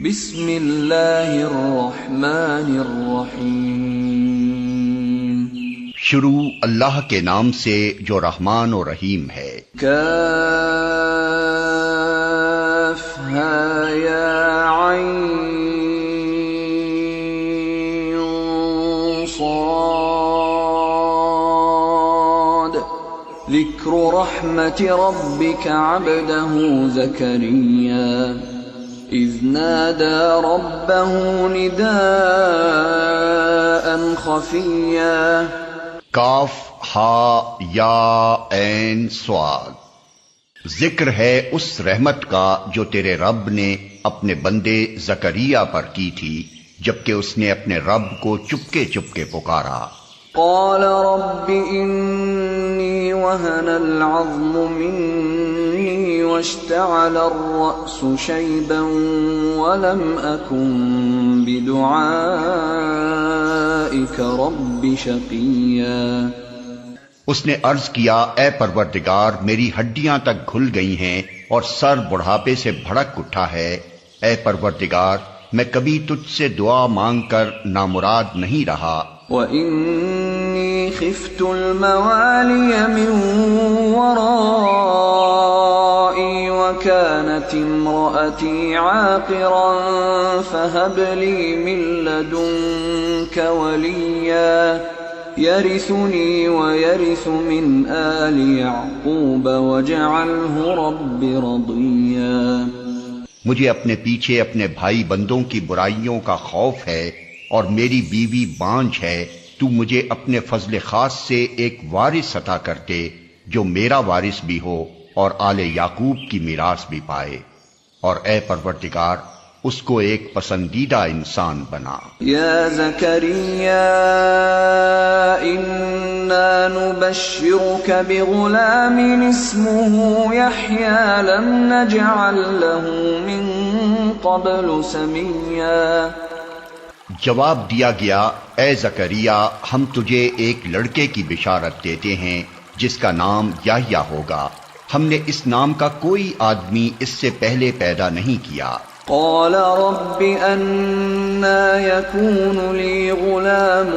بسم اللہ الرحمن الرحیم۔ شروع اللہ کے نام سے جو رحمان و رحیم ہے۔ کاف ہا یا عین صاد ذکر رحمت ربک عبدہ زکریا اذ نادى ربه نداء خفيا۔ کاف ہا یا عین صاد، ذکر ہے اس رحمت کا جو تیرے رب نے اپنے بندے زکریا پر کی تھی جبکہ اس نے اپنے رب کو چپکے چپکے پکارا۔ قال رب إني وهن العظم مني واشتعل الرأس شيبا ولم أكن بدعائك رب شقيا۔ اس نے عرض کیا، اے پروردگار میری ہڈیاں تک گھل گئی ہیں اور سر بڑھاپے سے بھڑک اٹھا ہے، اے پروردگار میں کبھی تجھ سے دعا مانگ کر نامراد نہیں رہا۔ وَإِنِّي خِفْتُ الْمَوَالِيَ مِنْ وَرَائِي وَكَانَتِ امْرَأَتِي عَاقِرًا فَهَبْ لِي مِن لَّدُنكَ وَلِيًّا يَرِثُنِي وَيَرِثُ مِنْ آلِ يَعْقُوبَ وَاجْعَلْهُ رَبِّ رَضِيًّا۔ مجھے اپنے پیچھے اپنے بھائی بندوں کی برائیوں کا خوف ہے اور میری بیوی بانجھ ہے، تو مجھے اپنے فضل خاص سے ایک وارث عطا کر دے جو میرا وارث بھی ہو اور آل یعقوب کی میراث بھی پائے، اور اے پروردگار اس کو ایک پسندیدہ انسان بنا۔ یا زکریا انا نبشرک بغلام اسمه یحیی لم نجعل له من قبل سمیا۔ جواب دیا گیا، اے زکریا ہم تجھے ایک لڑکے کی بشارت دیتے ہیں جس کا نام یحییٰ ہوگا، ہم نے اس نام کا کوئی آدمی اس سے پہلے پیدا نہیں کیا۔ قال رب أنا يكون لي غلام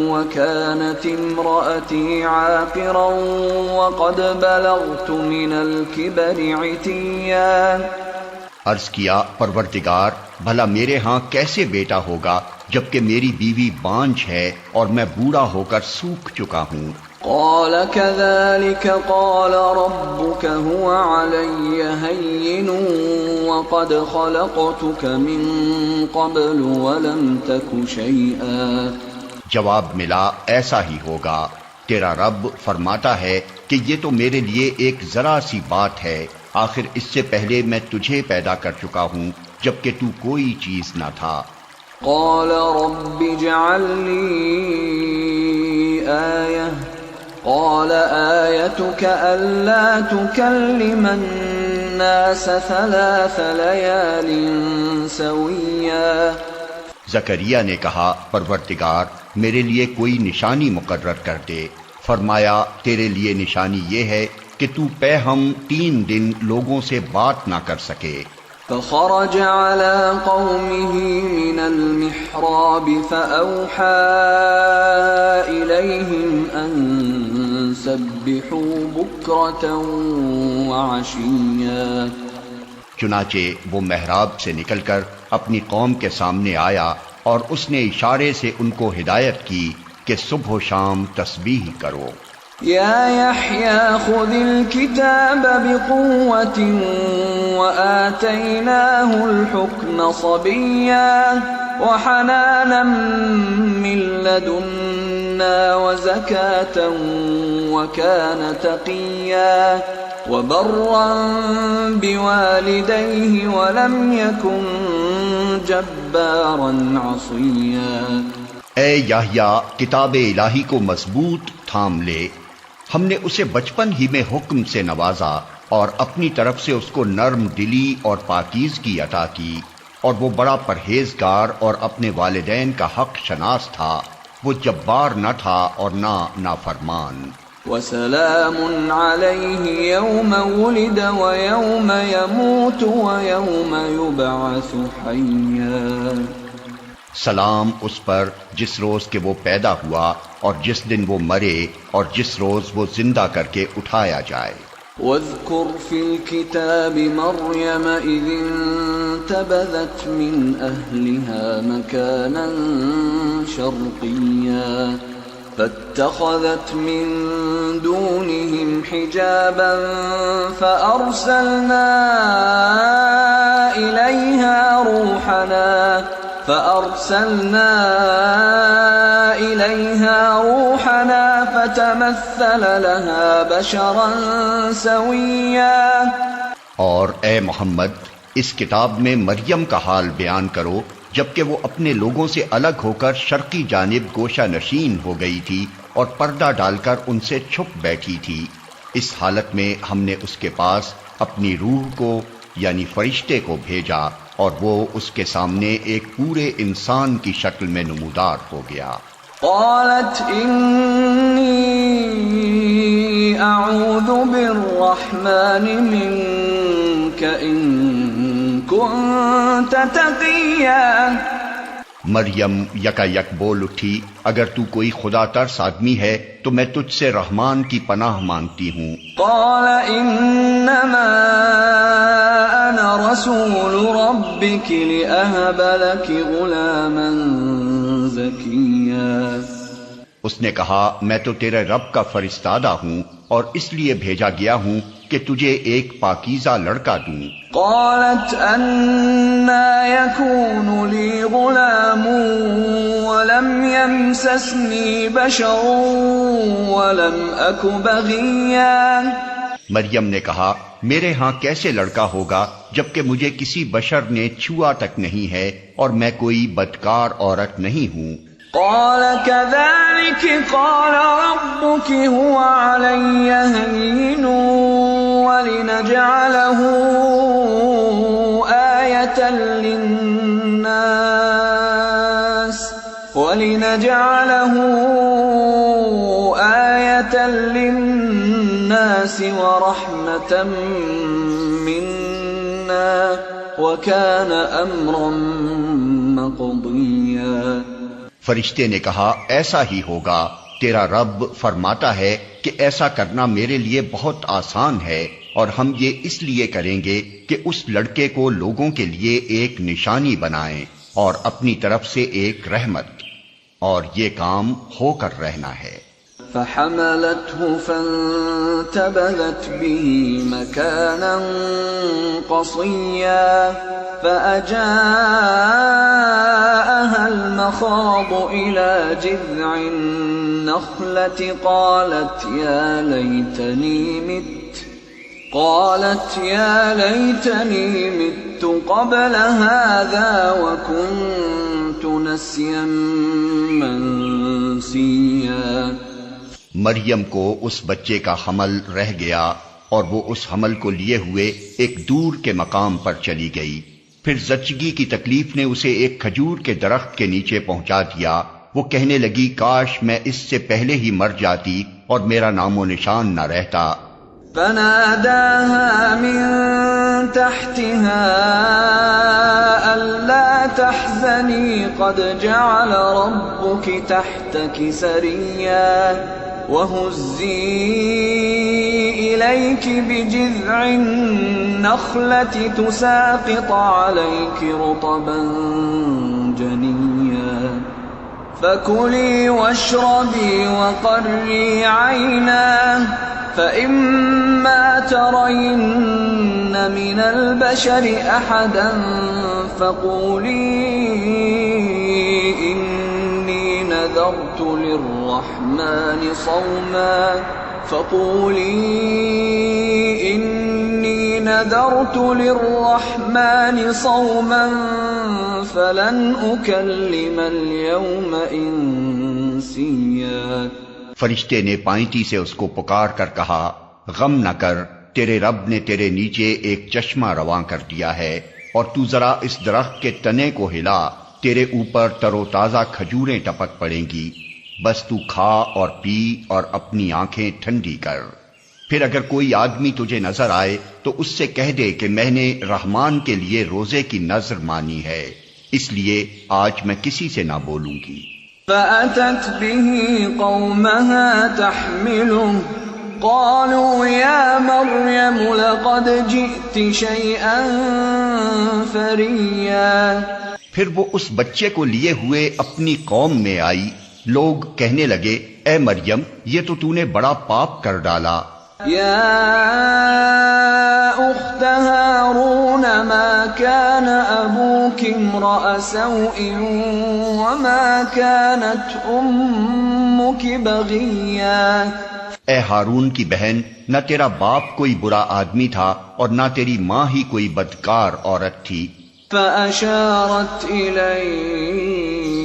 وكانت امرأتي عاقرا وقد بلغت من الكبر عتيا۔ عرض کیا، پروردگار بھلا میرے ہاں کیسے بیٹا ہوگا جبکہ میری بیوی بانجھ ہے اور میں بوڑھا ہو کر سوکھ چکا ہوں۔ قال كذلك قال ربك هو علي هين وقد خلقتك من قبل ولم تك شيئا۔ جواب ملا، ایسا ہی ہوگا، تیرا رب فرماتا ہے کہ یہ تو میرے لیے ایک ذرا سی بات ہے، آخر اس سے پہلے میں تجھے پیدا کر چکا ہوں جبکہ تو کوئی چیز نہ تھا۔ قال رب اجعل لي آية قال آيتك ألا تكلم الناس 3 ليال سويا۔ زکریا نے کہا، پروردگار میرے لیے کوئی نشانی مقرر کر دے۔ فرمایا، تیرے لیے نشانی یہ ہے کہ تو پہم 3 دن لوگوں سے بات نہ کر سکے۔ فخرج على قومه من المحراب فأوحى إليهم أن سبحوا بكرة وعشيا۔ چنانچہ وہ محراب سے نکل کر اپنی قوم کے سامنے آیا اور اس نے اشارے سے ان کو ہدایت کی کہ صبح و شام تسبیح کرو۔ یا یحییٰ خذ الکتاب بقوة وآتیناہ الحکم صبیا وحنانا من لدنا وزکاة وکان تقیا وبرا بوالدیہ ولم یکن جبارا عصیا۔ اے یحییٰ کتاب الہی کو مضبوط تھام لے، ہم نے اسے بچپن ہی میں حکم سے نوازا اور اپنی طرف سے اس کو نرم دلی اور پاکیزگی عطا کی، اور وہ بڑا پرہیزگار اور اپنے والدین کا حق شناس تھا، وہ جبار نہ تھا اور نہ نافرمان۔ وسلام علیہ یوم ولد ویوم یموت ویوم یبعث حیا. سلام اس پر جس روز کہ وہ پیدا ہوا اور جس دن وہ مرے اور جس روز وہ زندہ کر کے اٹھایا جائے. واذكر في الكتاب مريم إذ انتبذت من أهلها مكانا شرقيا فاتخذت من دونهم حجابا فأرسلنا إليها روحنا فتمثل لها بشرا سويا. اور اے محمد اس کتاب میں مریم کا حال بیان کرو جبکہ وہ اپنے لوگوں سے الگ ہو کر شرقی جانب گوشہ نشین ہو گئی تھی اور پردہ ڈال کر ان سے چھپ بیٹھی تھی. اس حالت میں ہم نے اس کے پاس اپنی روح کو یعنی فرشتے کو بھیجا اور وہ اس کے سامنے ایک پورے انسان کی شکل میں نمودار ہو گیا. قالت انی اعوذ بالرحمن منک ان کنت تقیا. مریم یکا یک بول اٹھی اگر تو کوئی خدا ترس آدمی ہے تو میں تجھ سے رحمان کی پناہ مانگتی ہوں. قال انما انا رسول ربک لأہب لک غلاما زکیا. اس نے کہا میں تو تیرے رب کا فرستادہ ہوں اور اس لیے بھیجا گیا ہوں کہ تجھے ایک پاکیزہ لڑکا دوں. قالت أَنَّى يَكُونُ لِي غُلَامٌ وَلَمْ يَمْسَسْنِي بَشَرٌ وَلَمْ أَكُ بَغِيًّا. مریم نے کہا میرے ہاں کیسے لڑکا ہوگا جبکہ مجھے کسی بشر نے چھوا تک نہیں ہے اور میں کوئی بدکار عورت نہیں ہوں. قال كذلك قال ربك هو علي هين ولنجعله آية للناس ورحمة منا وكان أمرا مقضيا. فرشتے نے کہا ایسا ہی ہوگا، تیرا رب فرماتا ہے کہ ایسا کرنا میرے لیے بہت آسان ہے اور ہم یہ اس لیے کریں گے کہ اس لڑکے کو لوگوں کے لیے ایک نشانی بنائیں اور اپنی طرف سے ایک رحمت، اور یہ کام ہو کر رہنا ہے. فحملته فانتبذت به مكانا قصيا فأجاءها المخاض إلى جذع النخلة قالت يا ليتني مت قبل هذا وكنت نسيا منسيا. مریم کو اس بچے کا حمل رہ گیا اور وہ اس حمل کو لیے ہوئے ایک دور کے مقام پر چلی گئی. پھر زچگی کی تکلیف نے اسے ایک کھجور کے درخت کے نیچے پہنچا دیا. وہ کہنے لگی کاش میں اس سے پہلے ہی مر جاتی اور میرا نام و نشان نہ رہتا. فناداها من تحتها ألا تحزني قد جعل ربك تحتك سريا وهزي إليك بجذع النخلة تساقط عليك رطبا جنيا فكلي واشربي وقري عينا فإما ترين من البشر أحدا فقولي إني نذرت للرحمن صوما فلن أكلم اليوم إنسيا. فرشتے نے پائنتی سے اس کو پکار کر کہا غم نہ کر، تیرے رب نے تیرے نیچے ایک چشمہ رواں کر دیا ہے اور تو ذرا اس درخت کے تنے کو ہلا، تیرے اوپر تر و تازہ کھجوریں ٹپک پڑیں گی. بس تو کھا اور پی اور اپنی آنکھیں ٹھنڈی کر۔ پھر اگر کوئی آدمی تجھے نظر آئے تو اس سے کہہ دے کہ میں نے رحمان کے لیے روزے کی نذر مانی ہے، اس لیے آج میں کسی سے نہ بولوں گی۔ فأتت به قومها تحمله قالوا يا مريم لقد جئت شيئا فريا۔ پھر وہ اس بچے کو لیے ہوئے اپنی قوم میں آئی، لوگ کہنے لگے اے مریم یہ تو نے بڑا پاپ کر ڈالا۔ يا أخت هارون ما كان أبوك امرأ سوء وما كانت أمك بغيا۔ اے ہارون کی بہن، نہ تیرا باپ کوئی برا آدمی تھا اور نہ تیری ماں ہی کوئی بدکار عورت تھی۔ فأشارت إليه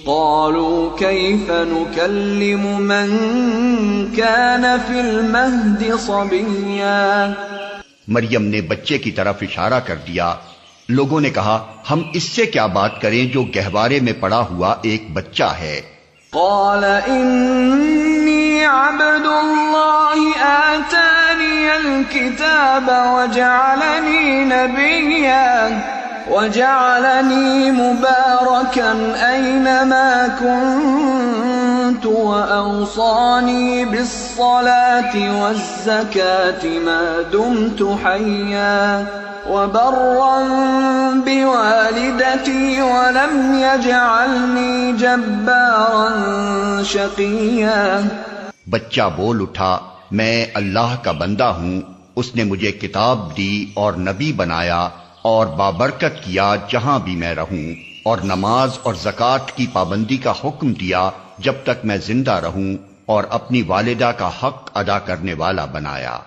قالوا كيف نكلم من كان في المهد صبيا۔ مریم نے بچے کی طرف اشارہ کر دیا۔ لوگوں نے کہا ہم اس سے کیا بات کریں جو گہوارے میں پڑا ہوا ایک بچہ ہے۔ قال إني عبد الله آتاني الكتاب وجعلني نبيا وجعلني مباركا أينما كنت وأوصاني بالصلاة والزكاة ما دمت حيا وبرا بوالدتي ولم يجعلني جبارا شقيا۔ بچہ بول اٹھا میں اللہ کا بندہ ہوں، اس نے مجھے کتاب دی اور نبی بنایا اور بابرکت کیا جہاں بھی میں رہوں، اور نماز اور زکوٰۃ کی پابندی کا حکم دیا جب تک میں زندہ رہوں، اور اپنی والدہ کا حق ادا کرنے والا بنایا،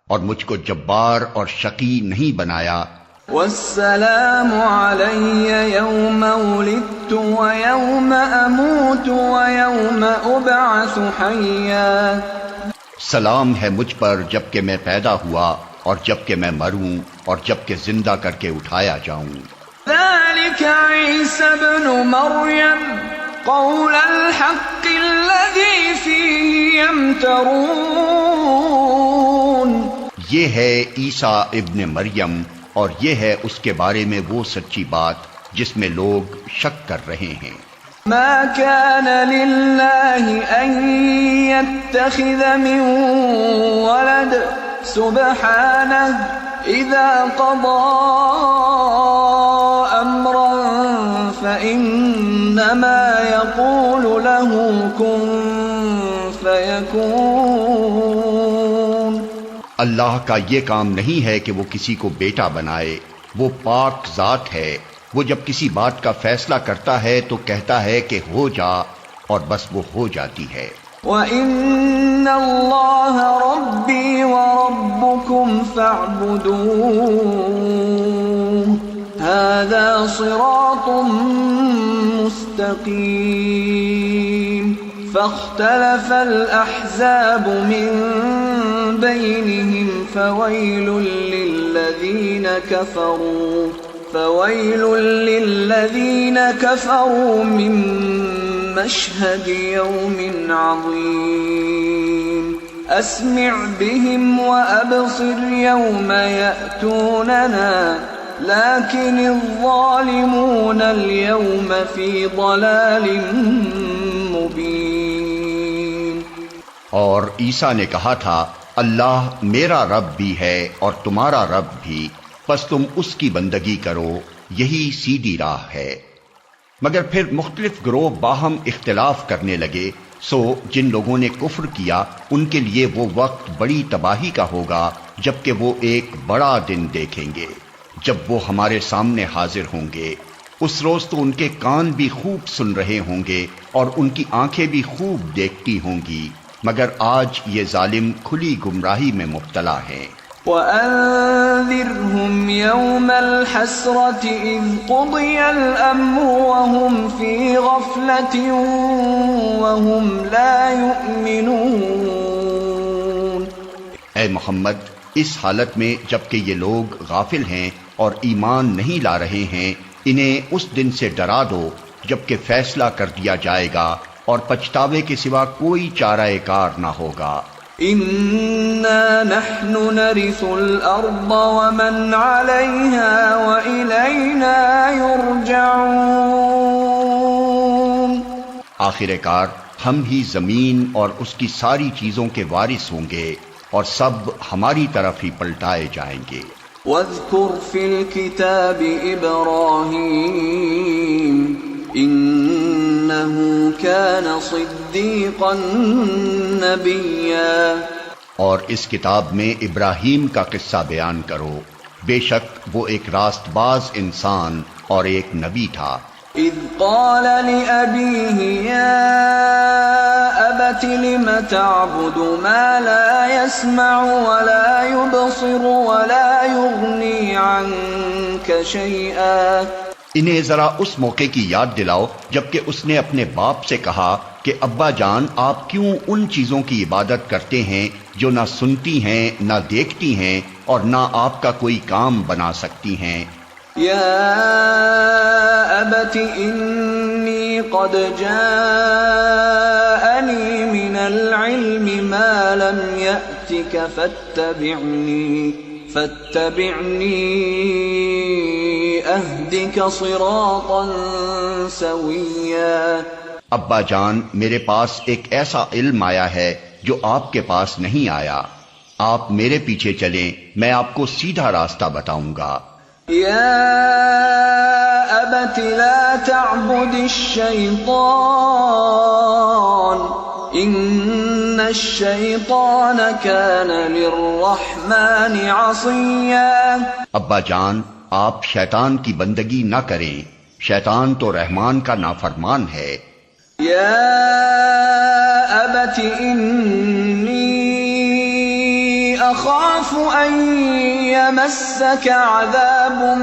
اور مجھ کو جبار اور شقی نہیں بنایا۔ والسلام علی یوم ولدت ویوم اموت ویوم ابعث حیا۔ سلام ہے مجھ پر جب کہ میں پیدا ہوا اور جب کہ میں مروں اور جب کہ زندہ کر کے اٹھایا جاؤں۔ ذلك عیسی ابن مریم قول الحق الذی فیہ یمترون۔ یہ ہے عیسیٰ ابن مریم اور یہ ہے اس کے بارے میں وہ سچی بات جس میں لوگ شک کر رہے ہیں۔ ما كان لله أن يتخذ من ولد سبحانه إذا قضى أمرا فإنما يقول له كن فيكون۔ اللہ کا یہ کام نہیں ہے کہ وہ کسی کو بیٹا بنائے، وہ پاک ذات ہے، وہ جب کسی بات کا فیصلہ کرتا ہے تو کہتا ہے کہ ہو جا اور بس وہ ہو جاتی ہے۔ وَإِنَّ اللَّهَ رَبِّي وَرَبُّكُمْ فَاعْبُدُوهُ هَذَا صِرَاطٌ مُسْتَقِيمٌ۔ فَاخْتَلَفَ الْأَحْزَابُ مِنْ بَيْنِهِمْ فَوَيْلٌ لِلَّذِينَ كَفَرُوا مِنْ مَشْهَدِ يَوْمٍ عَظِيمٍ۔ أَسْمِعْ بِهِمْ وَأَبْصِرْ يَوْمَ يَأْتُونَنَا لَكِنِ الظَّالِمُونَ الْيَوْمَ فِي ضَلَالٍ مُبِينٍ۔ اور عیسیٰ نے کہا تھا اللہ میرا رب بھی ہے اور تمہارا رب بھی، پس تم اس کی بندگی کرو، یہی سیدھی راہ ہے۔ مگر پھر مختلف گروہ باہم اختلاف کرنے لگے، سو جن لوگوں نے کفر کیا ان کے لیے وہ وقت بڑی تباہی کا ہوگا جبکہ وہ ایک بڑا دن دیکھیں گے جب وہ ہمارے سامنے حاضر ہوں گے۔ اس روز تو ان کے کان بھی خوب سن رہے ہوں گے اور ان کی آنکھیں بھی خوب دیکھتی ہوں گی، مگر آج یہ ظالم کھلی گمراہی میں مبتلا ہیں۔ وَأَنذِرْهُمْ يَوْمَ الْحَسْرَةِ إِذْ قُضِيَ الْأَمْرُ وَهُمْ فِي غَفْلَةٍ وَهُمْ لَا يُؤْمِنُونَ۔ اے محمد اس حالت میں جبکہ یہ لوگ غافل ہیں اور ایمان نہیں لا رہے ہیں، انہیں اس دن سے ڈرا دو جبکہ فیصلہ کر دیا جائے گا اور پچھتاوے کے سوا کوئی چارہ کار نہ ہوگا۔ اِنَّا نَحْنُ نَرِثُ الْأَرْضَ وَمَنْ عَلَيْهَا وَإِلَيْنَا يُرْجَعُونَ۔ آخر کار ہم ہی زمین اور اس کی ساری چیزوں کے وارث ہوں گے اور سب ہماری طرف ہی پلٹائے جائیں گے۔ وَاذْكُرْ فِي الْكِتَابِ إِبْرَاهِيمَ إِنَّهُ كَانَ صِدِّيقًا نَبِيًّا۔ اور اس کتاب میں ابراہیم کا قصہ بیان کرو، بے شک وہ ایک راست باز انسان اور ایک نبی تھا۔ اذ قال لأبيه يا أبت لم تعبد ما لا يسمع ولا يبصر ولا يغني عنك شيئا۔ انہیں ذرا اس موقع کی یاد دلاؤ جبکہ اس نے اپنے باپ سے کہا کہ ابا جان آپ کیوں ان چیزوں کی عبادت کرتے ہیں جو نہ سنتی ہیں نہ دیکھتی ہیں اور نہ آپ کا کوئی کام بنا سکتی ہیں۔ یا ابت انی قد جاءنی من العلم ما لم یأتک فاتبعنی اہدک صراطا سویا۔ ابا جان میرے پاس ایک ایسا علم آیا ہے جو آپ کے پاس نہیں آیا، آپ میرے پیچھے چلیں میں آپ کو سیدھا راستہ بتاؤں گا۔ یا ابت لا تعبد الشیطان ان الشیطان کان للرحمن عصیا۔ ابا جان آپ شیطان کی بندگی نہ کریں، شیطان تو رحمان کا نافرمان ہے۔ یا ابت انی اخاف ان یمسک عذاب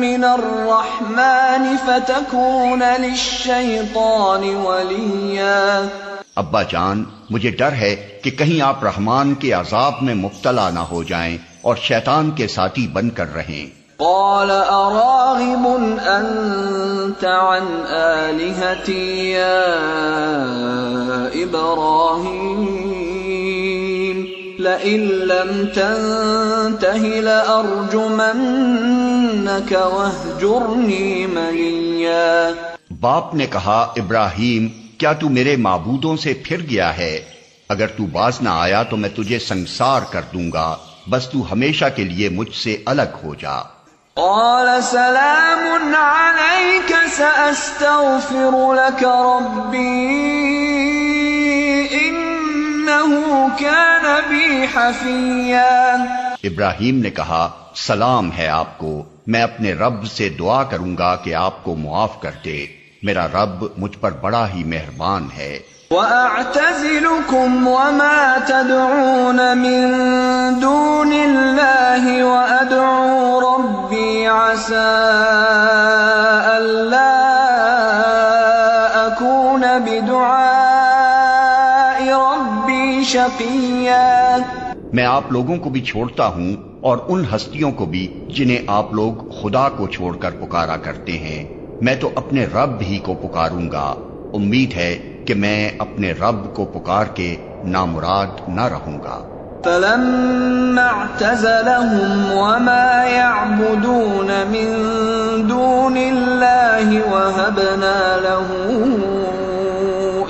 من الرحمن فتکون للشیطان ولیا۔ ابا جان مجھے ڈر ہے کہ کہیں آپ رحمان کے عذاب میں مبتلا نہ ہو جائیں اور شیطان کے ساتھی بن کر رہیں۔ قال اراغب انت عن آلهتی یا ابراہیم لئن لم تنتہ لارجمنک واہجرنی ملیا۔ باپ نے کہا ابراہیم کیا تو میرے معبودوں سے پھر گیا ہے؟ اگر تو باز نہ آیا تو میں تجھے سنسار کر دوں گا، بس تو ہمیشہ کے لیے مجھ سے الگ ہو جا۔ قال سلام علیک سأستغفر لک ربی انہ کان بی حفیا۔ ابراہیم نے کہا سلام ہے آپ کو، میں اپنے رب سے دعا کروں گا کہ آپ کو معاف کر دے، میرا رب مجھ پر بڑا ہی مہربان ہے۔ وَأَعْتَزِلُكُمْ وَمَا تَدْعُونَ مِن دُونِ اللَّهِ وَأَدْعُو رَبِّي عَسَىٰ أَلَّا أَكُونَ بِدُعَاءِ رَبِّي شَقِيًّا۔ میں آپ لوگوں کو بھی چھوڑتا ہوں اور ان ہستیوں کو بھی جنہیں آپ لوگ خدا کو چھوڑ کر پکارا کرتے ہیں، میں تو اپنے رب ہی کو پکاروں گا، امید ہے کہ میں اپنے رب کو پکار کے نامراد نہ رہوں گا۔ فَلَمَّا اعْتَزَلَهُمْ وَمَا يَعْبُدُونَ مِن دُونِ اللَّهِ وَهَبْنَا لَهُ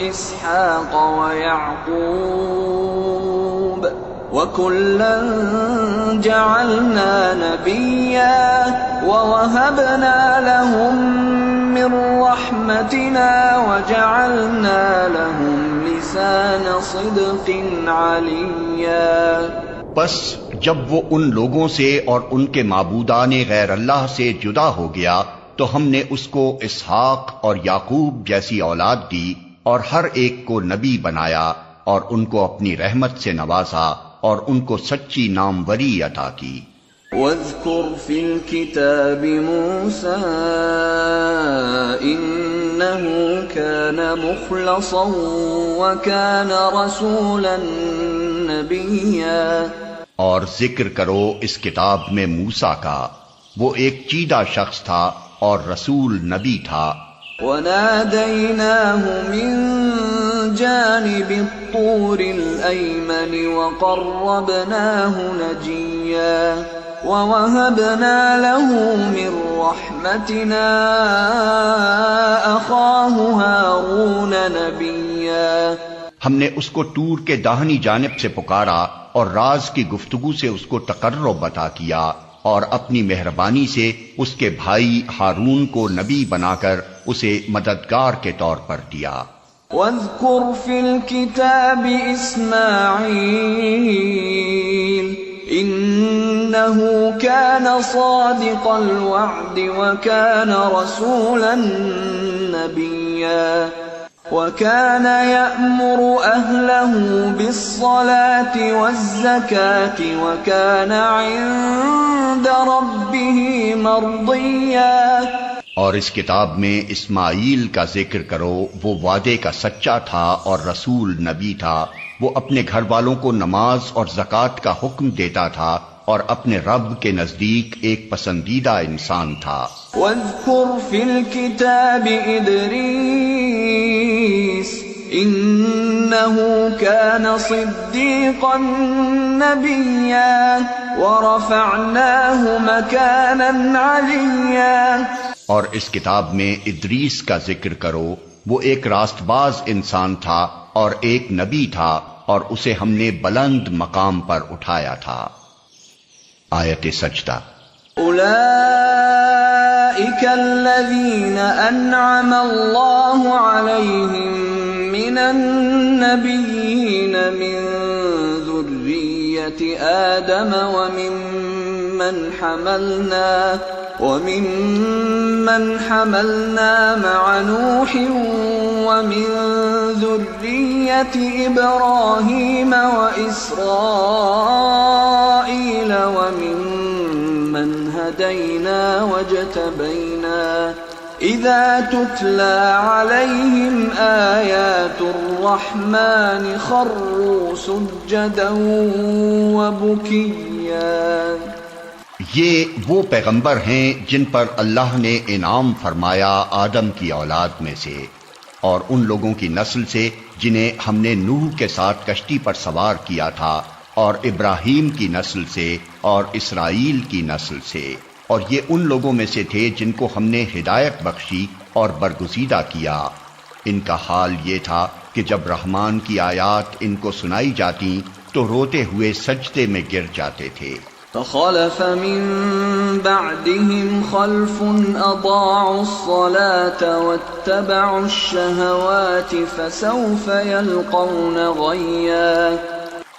إِسْحَاقَ وَيَعْقُوبَ وَكُلًّا جَعَلْنَا نَبِيًّا وَوَهَبْنَا لَهُم مِّن رَّحْمَتِنَا وَجَعَلْنَا لَهُمْ لِسَانَ صِدْقٍ عَلِيًّا۔ بس جب وہ ان لوگوں سے اور ان کے معبودان غیر اللہ سے جدا ہو گیا تو ہم نے اس کو اسحاق اور یعقوب جیسی اولاد دی اور ہر ایک کو نبی بنایا اور ان کو اپنی رحمت سے نوازا اور ان کو سچی ناموری عطا کی۔ وَاذْكُرْ فِي الْكِتَابِ مُوسَىٰ إِنَّهُ كَانَ مُخْلَصًا وَكَانَ رَسُولًا نَبِيًّا۔ اور ذکر کرو اس کتاب میں موسیٰ کا، وہ ایک چیدہ شخص تھا اور رسول نبی تھا۔ وَنَادَيْنَاهُ مِن جانب الطور الأيمن وقربناه نجيا ووهبنا له من رحمتنا أخاه هارون نبيا۔ ہم نے اس کو طور کے داہنی جانب سے پکارا اور راز کی گفتگو سے اس کو تقرب عطا کیا، اور اپنی مہربانی سے اس کے بھائی ہارون کو نبی بنا کر اسے مددگار کے طور پر دیا۔ وَاذْكُرْ فِي الْكِتَابِ إِسْمَاعِيلَ إِنَّهُ كَانَ صَادِقَ الْوَعْدِ وَكَانَ رَسُولًا نَبِيًّا وَكَانَ يَأْمُرُ أَهْلَهُ بِالصَّلَاةِ وَالزَّكَاةِ وَكَانَ عِندَ رَبِّهِ مَرْضِيًّا۔ اور اس کتاب میں اسماعیل کا ذکر کرو، وہ وعدے کا سچا تھا اور رسول نبی تھا، وہ اپنے گھر والوں کو نماز اور زکوٰۃ کا حکم دیتا تھا اور اپنے رب کے نزدیک ایک پسندیدہ انسان تھا۔ وَاذْكُرْ فِي الْكِتَابِ إِدْرِيسَ إِنَّهُ كَانَ صِدِّيقًا نَبِيًّا وَرَفَعْنَاهُ مَكَانًا عَلِيًّا۔ اور اس کتاب میں ادریس کا ذکر کرو، وہ ایک راست باز انسان تھا اور ایک نبی تھا، اور اسے ہم نے بلند مقام پر اٹھایا تھا۔ آیت سجدہ۔ أولئك الذين أنعم الله عليهم من النبيين من ذرية آدم وممن حملنا مع نوح ومن ذرية إبراهيم وإسرائيل وممن هدينا واجتبينا إذا تتلى عليهم آيات الرحمن خروا سجدا وبكيا۔ یہ وہ پیغمبر ہیں جن پر اللہ نے انعام فرمایا آدم کی اولاد میں سے اور ان لوگوں کی نسل سے جنہیں ہم نے نوح کے ساتھ کشتی پر سوار کیا تھا، اور ابراہیم کی نسل سے اور اسرائیل کی نسل سے، اور یہ ان لوگوں میں سے تھے جن کو ہم نے ہدایت بخشی اور برگزیدہ کیا۔ ان کا حال یہ تھا کہ جب رحمان کی آیات ان کو سنائی جاتی تو روتے ہوئے سجدے میں گر جاتے تھے۔ فخلف من بعدهم خلف أضاعوا الصلاة واتبعوا الشهوات فسوف يلقون غيا۔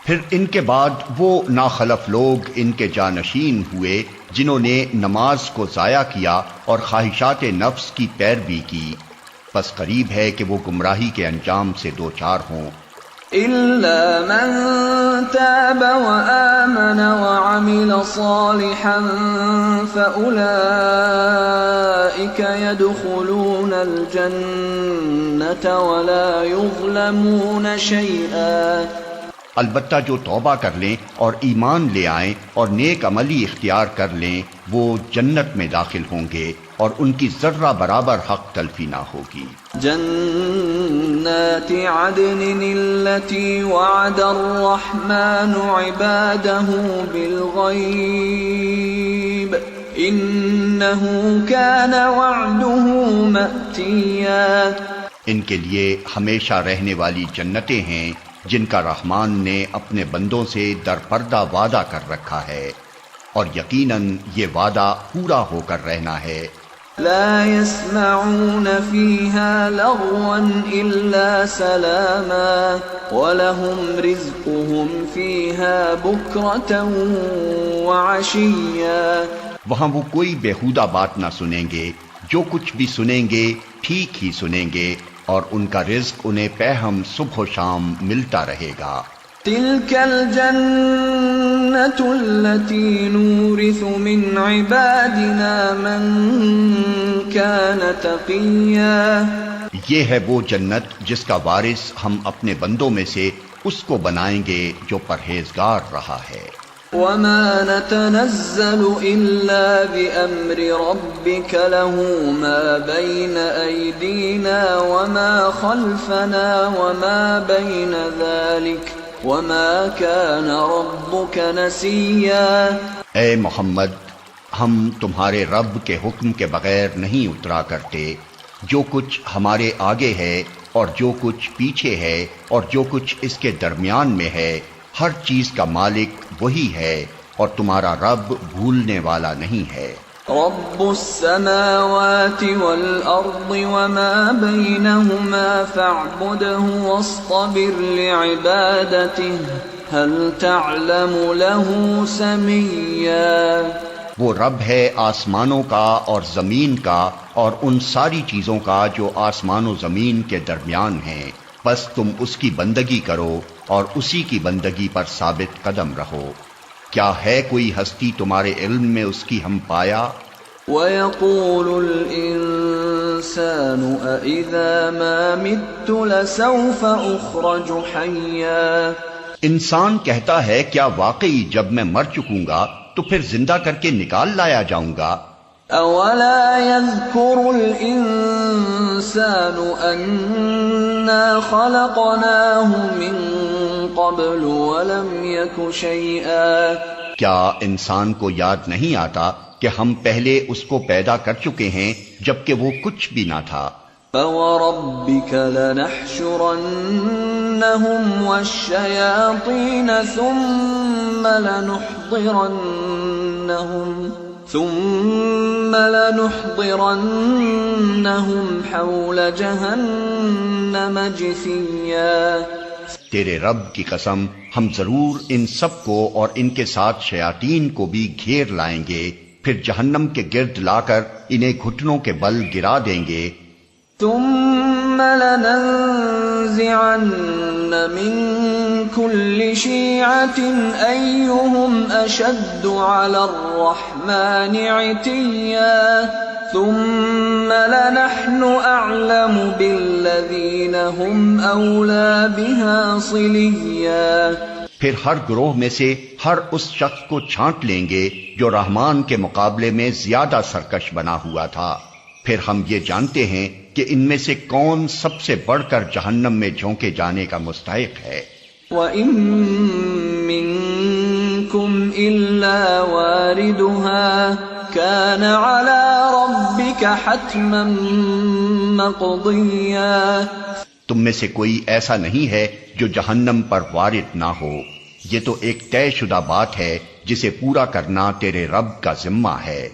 پھر ان کے بعد وہ ناخلف لوگ ان کے جانشین ہوئے جنہوں نے نماز کو ضائع کیا اور خواہشات نفس کی پیروی کی، بس قریب ہے کہ وہ گمراہی کے انجام سے دوچار ہوں۔ إلا من تاب وآمن وعمل صالحا فأولئك يدخلون الجنة ولا يظلمون شيئا۔ البتہ جو توبہ کر لیں اور ایمان لے آئیں اور نیک عملی اختیار کر لیں وہ جنت میں داخل ہوں گے اور ان کی ذرہ برابر حق تلفی نہ ہوگی۔ جنات عدن التي وعد الرحمن عباده بالغيب إنه كان وعده مأتيا۔ ان کے لیے ہمیشہ رہنے والی جنتیں ہیں جن کا رحمان نے اپنے بندوں سے در پردہ وعدہ کر رکھا ہے، اور یقیناً یہ وعدہ پورا ہو کر رہنا ہے۔ لا يسمعون فيها لغوا إلا سلاما ولهم رزقهم فيها بكرة وعشيا۔ وہاں وہ کوئی بیہودہ بات نہ سنیں گے، جو کچھ بھی سنیں گے ٹھیک ہی سنیں گے، اور ان کا رزق انہیں پہم صبح و شام ملتا رہے گا۔ تلك الجنة التي نورث من عبادنا من كان تقيا۔ یہ ہے وہ جنت جس کا وارث ہم اپنے بندوں میں سے اس کو بنائیں گے جو پرہیزگار رہا ہے۔ وما نتنزل إلا بأمر ربك له ما بين أيدينا وما خلفنا وما بين ذلك وما كان ربك نسيا۔ اے محمد، ہم تمہارے رب کے حکم کے بغیر نہیں اترا کرتے۔ جو کچھ ہمارے آگے ہے اور جو کچھ پیچھے ہے اور جو کچھ اس کے درمیان میں ہے، ہر چیز کا مالک وہی ہے، اور تمہارا رب بھولنے والا نہیں ہے۔ رب السماوات والأرض وما بينهما فاعبده واصطبر لعبادته هل تعلم له سميا۔ وہ رب ہے آسمانوں کا اور زمین کا اور ان ساری چیزوں کا جو آسمان و زمین کے درمیان ہیں، بس تم اس کی بندگی کرو اور اسی کی بندگی پر ثابت قدم رہو۔ کیا ہے کوئی ہستی تمہارے علم میں اس کی ہم پایا؟ وَيَقُولُ الْإِنسَانُ أَإِذَا مَا مِتُّ لَسَوْفَ أُخْرَجُ حَيًّا۔ انسان کہتا ہے کیا واقعی جب میں مر چکوں گا تو پھر زندہ کر کے نکال لایا جاؤں گا؟ أَوَلَا يَذْكُرُ الْإِنسَانُ أَنَّا خَلَقْنَاهُ مِن قَبْلُ وَلَمْ يَكُ شَيْئًا۔ کیا انسان کو یاد نہیں آتا کہ ہم پہلے اس کو پیدا کر چکے ہیں جبکہ وہ کچھ بھی نہ تھا؟ فَوَرَبِّكَ لَنَحْشُرَنَّهُمْ وَالشَّيَاطِينَ ثُمَّ لَنُحْضِرَنَّهُمْ حَوْلَ جَهَنَّمَ جِثِيًّا۔ تیرے رب کی قسم، ہم ضرور ان سب کو اور ان کے ساتھ شیاطین کو بھی گھیر لائیں گے، پھر جہنم کے گرد لا کر انہیں گھٹنوں کے بل گرا دیں گے۔ ثم لننزعن من كل شيعة أيهم أشد على الرحمن عتيا ثم لنحن أعلم بالذين هم أولى بها صليا۔ پھر ہر گروہ میں سے ہر اس شخص کو چھانٹ لیں گے جو رحمان کے مقابلے میں زیادہ سرکش بنا ہوا تھا، پھر ہم یہ جانتے ہیں کہ ان میں سے کون سب سے بڑھ کر جہنم میں جھونکے جانے کا مستحق ہے۔ وَإِن مِّنكُمْ إِلَّا وَارِدُهَا كَانَ عَلَى رَبِّكَ حَتْمًا مَّقْضِيًّا۔ تم میں سے کوئی ایسا نہیں ہے جو جہنم پر وارد نہ ہو، یہ تو ایک طے شدہ بات ہے جسے پورا کرنا تیرے رب کا ذمہ ہے۔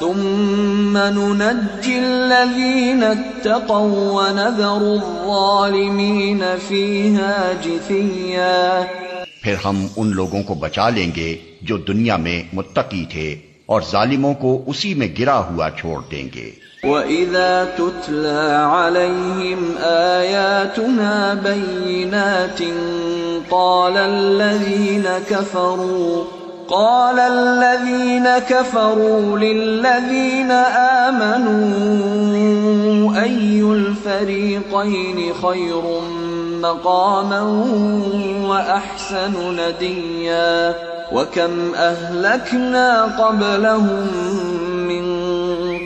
ثم ننجي الذين اتقوا ونذر الظالمين فيها جثيا۔ پھر ہم ان لوگوں کو بچا لیں گے جو دنیا میں متقی تھے اور ظالموں کو اسی میں گرا ہوا چھوڑ دیں گے۔ وَإِذَا تُتْلَى عَلَيْهِمْ آيَاتُنَا بَيِّنَاتٍ قَالَ الَّذِينَ كَفَرُوا لِلَّذِينَ آمَنُوا أَيُّ الْفَرِيقَيْنِ خَيْرٌ مَّقَامًا وَأَحْسَنُ نَدِيًّا وَكَمْ أَهْلَكْنَا قَبْلَهُم مِّن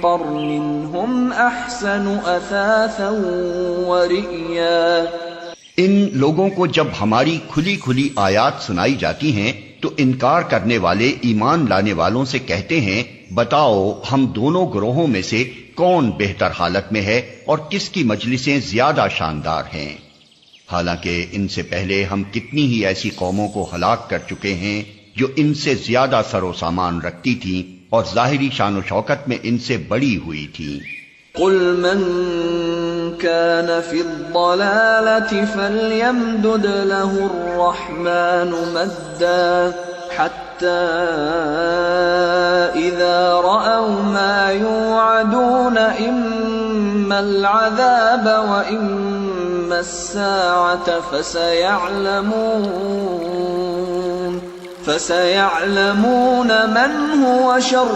قَرْنٍ هُمْ أَحْسَنُ أَثَاثًا وَرِئْيًا۔ ان لوگوں کو جب ہماری کھلی کھلی آیات سنائی جاتی ہیں تو انکار کرنے والے ایمان لانے والوں سے کہتے ہیں، بتاؤ ہم دونوں گروہوں میں سے کون بہتر حالت میں ہے اور کس کی مجلسیں زیادہ شاندار ہیں؟ حالانکہ ان سے پہلے ہم کتنی ہی ایسی قوموں کو ہلاک کر چکے ہیں جو ان سے زیادہ سر و سامان رکھتی تھیں اور ظاہری شان و شوکت میں ان سے بڑی ہوئی تھیں۔ قل من كان في الضلالة فليمدد له الرحمن مدا حتى إذا رأوا ما يوعدون إما العذاب وإما الساعة فسيعلمون من هو شر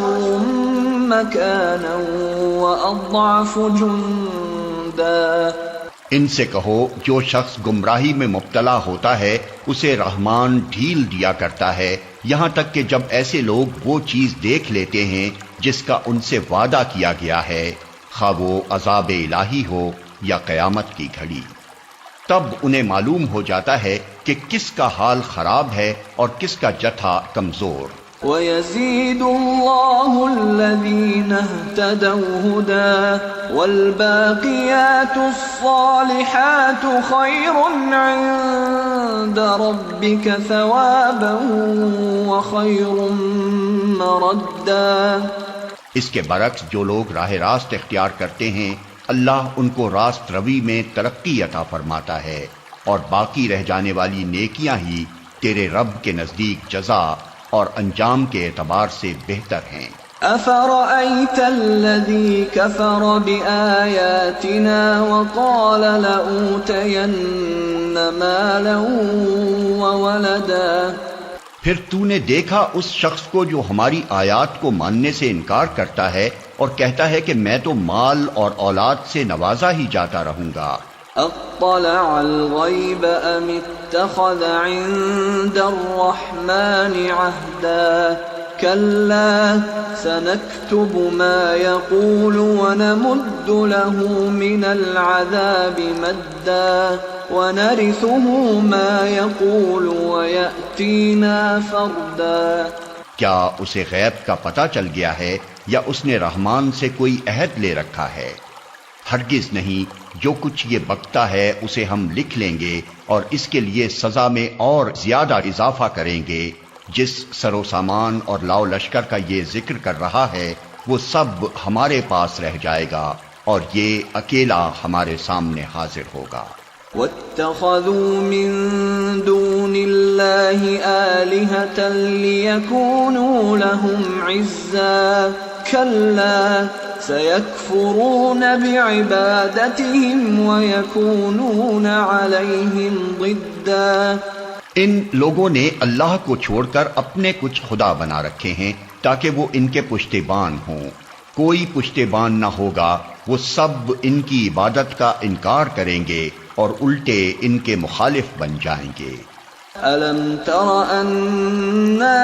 مكانا وأضعف جندا۔ ان سے کہو جو شخص گمراہی میں مبتلا ہوتا ہے اسے رحمان ڈھیل دیا کرتا ہے یہاں تک کہ جب ایسے لوگ وہ چیز دیکھ لیتے ہیں جس کا ان سے وعدہ کیا گیا ہے، خواہ وہ عذاب الہی ہو یا قیامت کی گھڑی، تب انہیں معلوم ہو جاتا ہے کہ کس کا حال خراب ہے اور کس کا جتھا کمزور۔ وَيَزِيدُ اللَّهُ الَّذِينَ اهْتَدَوْا هُدًى وَالْبَاقِيَاتُ الصَّالِحَاتُ خَيْرٌ عِندَ رَبِّكَ ثَوَابًا وَخَيْرٌ مَّرَدًّا۔ اس کے برعکس جو لوگ راہ راست اختیار کرتے ہیں، اللہ ان کو راست روی میں ترقی عطا فرماتا ہے، اور باقی رہ جانے والی نیکیاں ہی تیرے رب کے نزدیک جزا اور انجام کے اعتبار سے بہتر ہیں۔ أَفَرَأَيْتَ الَّذِي كَفَرَ بِآيَاتِنَا وَقَالَ لَأُوتَيَنَّ مَالًا وَوَلَدًا۔ پھر تو نے دیکھا اس شخص کو جو ہماری آیات کو ماننے سے انکار کرتا ہے اور کہتا ہے کہ میں تو مال اور اولاد سے نوازا ہی جاتا رہوں گا۔ اطلع الغیب ام اتخذ عند الرحمن عهدا كلا سنكتب ما يقول ونمد له من العذاب مدا ونرثه ما يقول ويأتينا فردا۔ کیا اسے غیب کا پتہ چل گیا ہے یا اس نے رحمان سے کوئی عہد لے رکھا ہے؟ ہرگز نہیں، جو کچھ یہ بکتا ہے اسے ہم لکھ لیں گے اور اس کے لیے سزا میں اور زیادہ اضافہ کریں گے۔ جس سر و سامان اور لاؤ لشکر کا یہ ذکر کر رہا ہے وہ سب ہمارے پاس رہ جائے گا اور یہ اکیلا ہمارے سامنے حاضر ہوگا۔ وَاتَّخَذُوا مِن دُونِ اللَّهِ آلِهَةً لِيَكُونُوا لَهُمْ عِزًّا كَلَّا سَيَكْفُرُونَ بِعِبَادَتِهِمْ وَيَكُونُونَ عَلَيْهِمْ ضِدًّا۔ ان لوگوں نے اللہ کو چھوڑ کر اپنے کچھ خدا بنا رکھے ہیں تاکہ وہ ان کے پشتیبان ہوں۔ کوئی پشتیبان نہ ہوگا، وہ سب ان کی عبادت کا انکار کریں گے اور الٹے ان کے مخالف بن جائیں گے۔ أَلَمْ تَرَ أَنَّا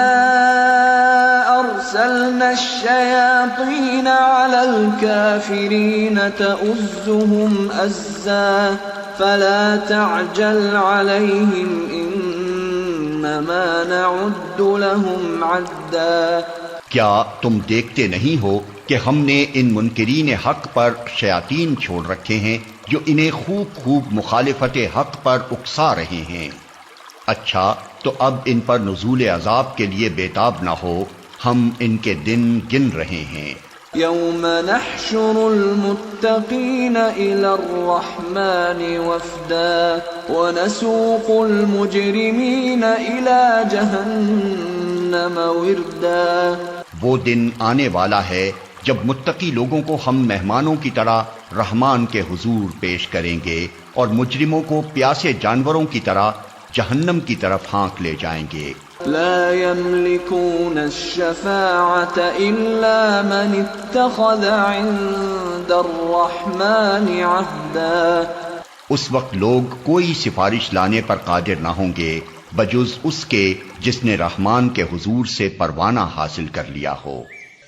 أَرْسَلْنَا الشَّيَاطِينَ عَلَى الْكَافِرِينَ تَؤُزُّهُمْ أَزًّا فَلَا تَعْجَلْ عَلَيْهِمْ إِنَّمَا نَعُدُّ لَهُمْ عَدًّا۔ کیا تم دیکھتے نہیں ہو کہ ہم نے ان منکرین حق پر شیاطین چھوڑ رکھے ہیں جو انہیں خوب خوب مخالفت حق پر اکسا رہے ہیں؟ اچھا تو اب ان پر نزول عذاب کے لیے بےتاب نہ ہو، ہم ان کے دن گن رہے ہیں۔ يَوْمَ نَحْشُرُ الْمُتَّقِينَ إِلَى الرَّحْمَنِ وَفْدًا وَنَسُوقُ الْمُجْرِمِينَ إِلَى جَهَنَّمَ وِرْدًا۔ وہ دن آنے والا ہے جب متقی لوگوں کو ہم مہمانوں کی طرح رحمان کے حضور پیش کریں گے اور مجرموں کو پیاسے جانوروں کی طرح جہنم کی طرف ہانک لے جائیں گے۔ لا يملكون الشفاعة إلا من اتخذ عند الرحمن عهدا۔ اس وقت لوگ کوئی سفارش لانے پر قادر نہ ہوں گے بجز اس کے جس نے رحمان کے حضور سے پروانہ حاصل کر لیا ہو۔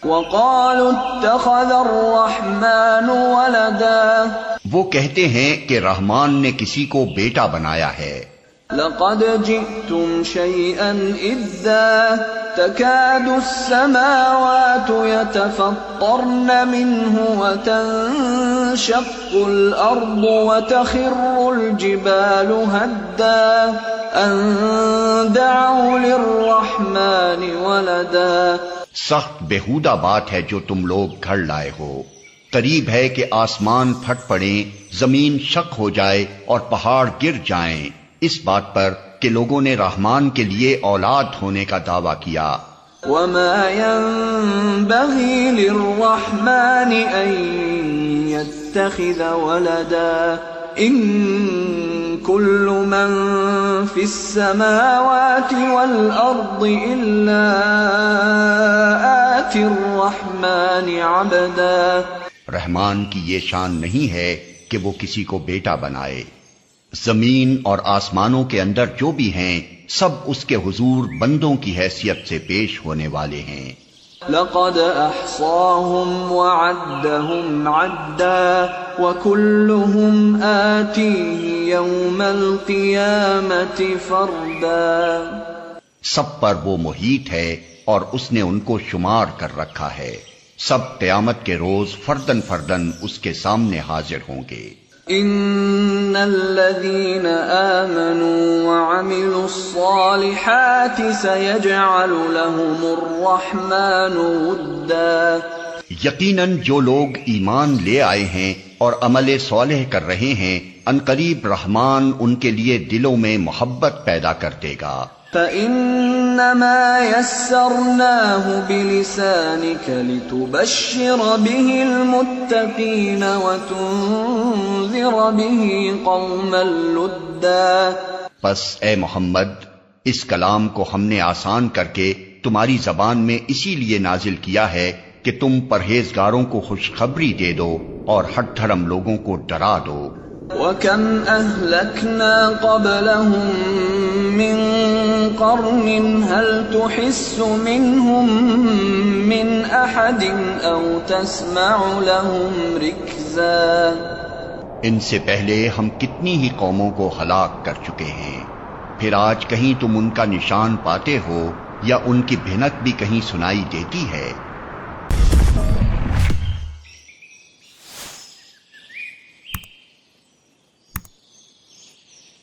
وقالوا اتخذ الرحمن ولدا۔ وہ کہتے ہیں کہ رحمان نے کسی کو بیٹا بنایا ہے۔ لقد جئتم شيئا إدا تكاد السماوات يتفطرن منه وتنشق الأرض وتخر الجبال هدا أن دعوا للرحمن ولدا۔ سخت بےہودہ بات ہے جو تم لوگ گھڑ لائے ہو۔ قریب ہے کہ آسمان پھٹ پڑیں، زمین شق ہو جائے اور پہاڑ گر جائیں اس بات پر کہ لوگوں نے رحمان کے لیے اولاد ہونے کا دعویٰ کیا۔ وما ينبغي للرحمن ان يتخذ ولدا ان كل من في السماوات والارض الا آتي الرحمن عبدا۔ رحمان کی یہ شان نہیں ہے کہ وہ کسی کو بیٹا بنائے۔ زمین اور آسمانوں کے اندر جو بھی ہیں سب اس کے حضور بندوں کی حیثیت سے پیش ہونے والے ہیں۔ لقد احصاهم وعدهم عدا وكلهم آتيه يوم القيامة فردا۔ سب پر وہ محیط ہے اور اس نے ان کو شمار کر رکھا ہے، سب قیامت کے روز فردن فردن اس کے سامنے حاضر ہوں گے۔ ان الذين آمنوا وعملوا الصالحات سيجعل لهم الرحمن ودا۔ یقیناً جو لوگ ایمان لے آئے ہیں اور عمل صالح کر رہے ہیں عنقریب رحمان ان کے لیے دلوں میں محبت پیدا کر دے گا۔ فإنما يسرناه بلسانك لتبشر به المتقين وتنذر به قوما لدا۔ پس اے محمد اس کلام کو ہم نے آسان کر کے تمہاری زبان میں اسی لیے نازل کیا ہے کہ تم پرہیزگاروں کو خوشخبری دے دو اور ہٹ دھرم لوگوں کو ڈرا دو۔ وَكَمْ أَهْلَكْنَا قَبْلَهُمْ مِنْ قَرْنٍ هَلْ تُحِسُّ مِنْهُمْ مِنْ أَحَدٍ أَوْ تَسْمَعُ لَهُمْ رِكْزًا۔ ان سے پہلے ہم کتنی ہی قوموں کو ہلاک کر چکے ہیں، پھر آج کہیں تم ان کا نشان پاتے ہو یا ان کی بھنک بھی کہیں سنائی دیتی ہے؟